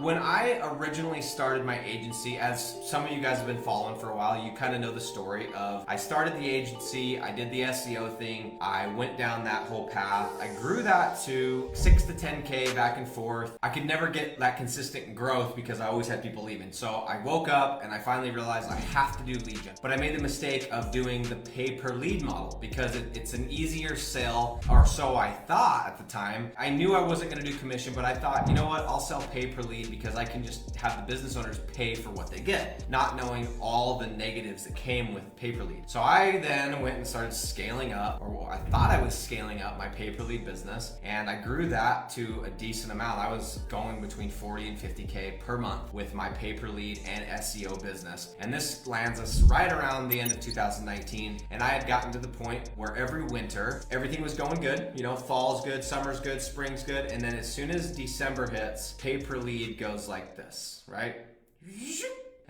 When I originally started my agency, as some of you guys have been following for a while, you kind of know the story of I started the agency, I did the SEO thing, I went down that whole path. I grew that to 6 to 10K back and forth. I could never get that consistent growth because I always had people leaving. So I woke up and I finally realized I have to do lead gen. But I made the mistake of doing the pay per lead model because it's an easier sale, or so I thought at the time. I knew I wasn't gonna do commission, but I thought, you know what, I'll sell pay per lead because I can just have the business owners pay for what they get, not knowing all the negatives that came with pay per lead. So I then went and started scaling up, or I thought I was scaling up my pay per lead business, and I grew that to a decent amount. I was going between 40 and 50K per month with my pay per lead and SEO business. And this lands us right around the end of 2019. And I had gotten to the point where every winter, everything was going good. You know, fall's good, summer's good, spring's good. And then as soon as December hits, pay per lead goes like this, right?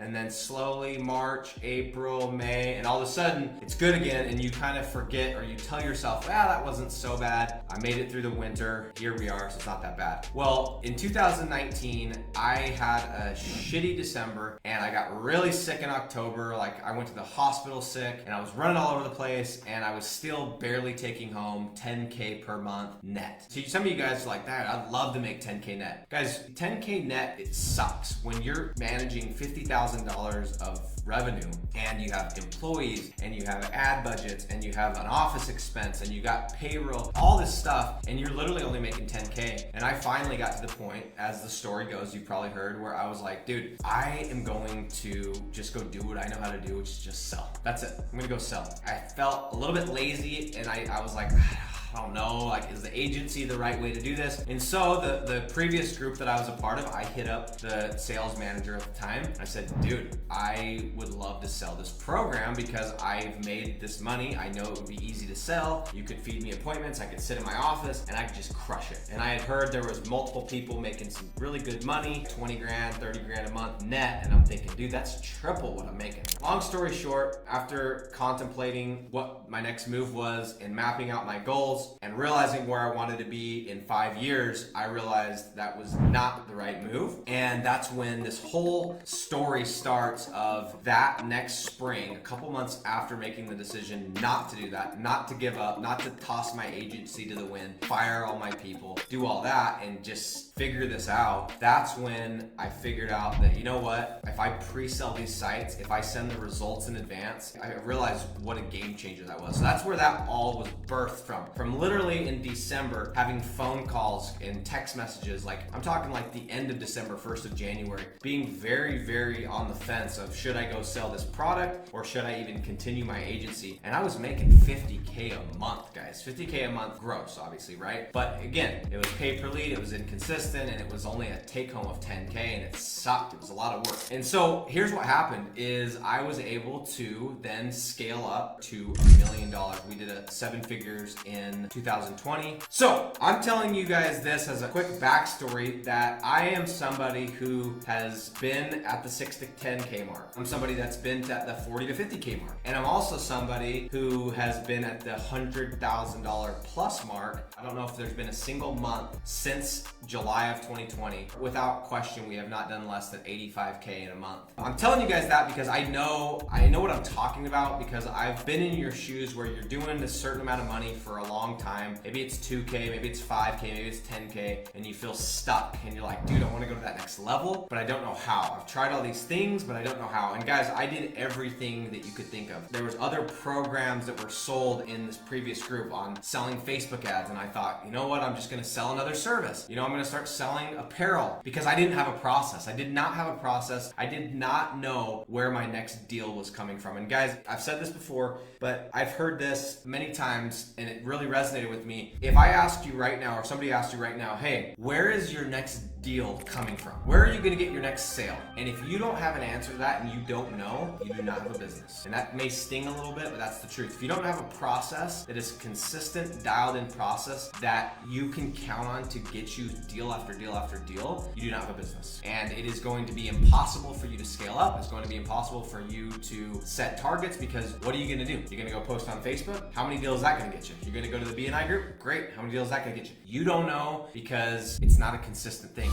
And then slowly March, April, May, and all of a sudden it's good again, and you kind of forget, or you tell yourself, that wasn't so bad. I made it through the winter. Here we are, so it's not that bad. Well, in 2019, I had a shitty December, and I got really sick in October. Like, I went to the hospital sick, and I was running all over the place, and I was still barely taking home 10K per month net. So some of you guys are like, I'd love to make 10K net. Guys, 10K net, it sucks. When you're managing $50,000 of revenue, and you have employees, and you have ad budgets, and you have an office expense, and you got payroll, all this stuff, and you're literally only making 10K. And I finally got to the point, as the story goes, you've probably heard, where I was like, dude, I am going to just go do what I know how to do, which is just sell. That's it. I'm gonna go sell. I felt a little bit lazy, and I was like, I don't know, like, is the agency the right way to do this? And so the previous group that I was a part of, I hit up the sales manager at the time. I said, dude, I would love to sell this program because I've made this money. I know it would be easy to sell. You could feed me appointments. I could sit in my office and I could just crush it. And I had heard there was multiple people making some really good money, 20 grand, 30 grand a month net. And I'm thinking, dude, that's triple what I'm making. Long story short, after contemplating what my next move was and mapping out my goals, and realizing where I wanted to be in 5 years, I realized that was not the right move. And that's when this whole story starts of that next spring, a couple months after making the decision not to do that, not to give up, not to toss my agency to the wind, fire all my people, do all that, and just figure this out. That's when I figured out that, you know what, if I pre-sell these sites, if I send the results in advance, I realized what a game changer that was. So that's where that all was birthed from literally in December, having phone calls and text messages, like I'm talking like the end of December, 1st of January, being very, very on the fence of should I go sell this product or should I even continue my agency? And I was making 50K a month, guys, 50K a month gross, obviously, right? But again, it was pay per lead, it was inconsistent, and it was only a take home of 10K, and it sucked. It was a lot of work. And so here's what happened is I was able to then scale up to $1 million. We did a 7 figures in 2020. So I'm telling you guys this as a quick backstory that I am somebody who has been at the 6 to 10K mark. I'm somebody that's been at the 40 to 50K mark. And I'm also somebody who has been at the $100,000 plus mark. I don't know if there's been a single month since July of 2020. Without question, we have not done less than 85K in a month. I'm telling you guys that because I know what I'm talking about because I've been in your shoes where you're doing a certain amount of money for a long time. Maybe it's 2K, maybe it's 5K, maybe it's 10K, and you feel stuck and you're like, dude, I want to go to that next level, but I don't know how. I've tried all these things, but I don't know how. And guys, I did everything that you could think of. There was other programs that were sold in this previous group on selling Facebook ads, and I thought, you know what, I'm just going to sell another service. You know, I'm going to start selling apparel because I didn't have a process. I did not have a process. I did not know where my next deal was coming from. And guys, I've said this before, but I've heard this many times and it really resonated with me. If I asked you right now, or somebody asked you right now, hey, where is your next deal coming from? Where are you going to get your next sale? And if you don't have an answer to that and you don't know, you do not have a business. And that may sting a little bit, but that's the truth. If you don't have a process that is consistent, dialed in process that you can count on to get you deal after deal after deal, you do not have a business. And it is going to be impossible for you to scale up. It's going to be impossible for you to set targets because what are you going to do? You're going to go post on Facebook? How many deals is that going to get you? You're going to go to the BNI group? Great. How many deals is that going to get you? You don't know because it's not a consistent thing.